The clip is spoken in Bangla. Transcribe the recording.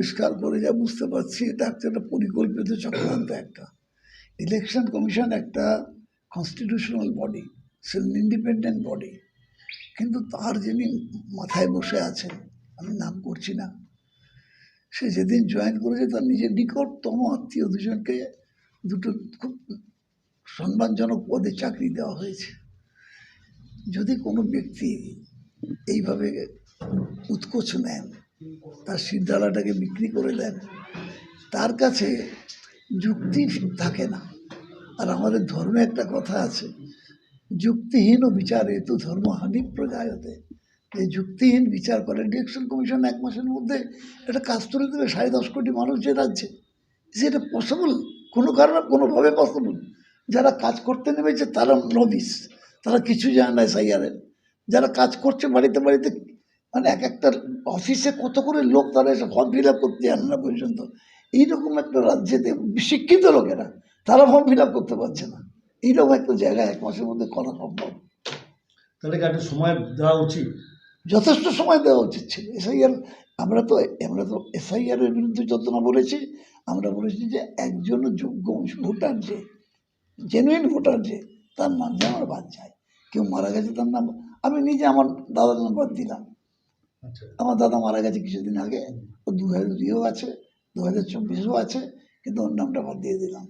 পরিষ্কার করে যা বুঝতে পারছি, এটা একটা পরিকল্পিত চক্রান্ত। একটা ইলেকশন কমিশন একটা কনস্টিটিউশনাল বডি, সে ইন্ডিপেন্ডেন্ট বডি, কিন্তু তার যিনি মাথায় বসে আছেন, আমি নাম করছি না, সে যেদিন জয়েন করেছে তার নিজের নিকটতম আত্মীয় দুজনকে দুটো খুব সম্মানজনক পদে চাকরি দেওয়া হয়েছে। যদি কোনো ব্যক্তি এইভাবে উৎকোচ নেন, তার সিদ্ধালাটাকে বিক্রি করে দেন, তার কাছে যুক্তি থাকে না। আর আমাদের ধর্মে একটা কথা আছে, যুক্তিহীন বিচারে তো ধর্মহানি প্রজায়তে। এই যুক্তিহীন বিচার করে ইলেকশন কমিশন 1 মাসের মধ্যে একটা কাজ তুলে দেবে 10.5 কোটি মানুষ যে রাজ্যে, সেটা পসিবল? কোনো কারণে কোনোভাবে পসিবল? যারা কাজ করতে নেমেছে তারা নভিস, তারা কিছু জানে না এসআইআরের। যারা কাজ করছে বাড়িতে বাড়িতে, মানে এক একটা অফিসে কত করে লোক, তারা এসে ফর্ম ফিল আপ করতে জানে না পর্যন্ত। এইরকম একটা রাজ্যেতে শিক্ষিত লোকেরা, তারা ফর্ম ফিল আপ করতে পারছে না। এইরকম একটা জায়গায় 1 মাসের মধ্যে করা সম্ভব? তাহলে কি একটা সময় দেওয়া উচিত? যথেষ্ট সময় দেওয়া উচিত ছিল। এসআইআর আমরা তো এসআইআরের বিরুদ্ধে যত না বলেছি, আমরা বলেছি যে একজন যোগ্য ভোটার, যে জেনুইন ভোটার, যে তার নাম যে আমার বাদ যায়। কেউ মারা গেছে তার নাম, আমি নিজে আমার দাদার নাম বাদ দিলাম। আমার দাদা মারা গেছে কিছুদিন আগে, ও 2002-ও আছে, 2024-ও আছে, কিন্তু ওর নামটা বাদ দিয়ে দিলাম।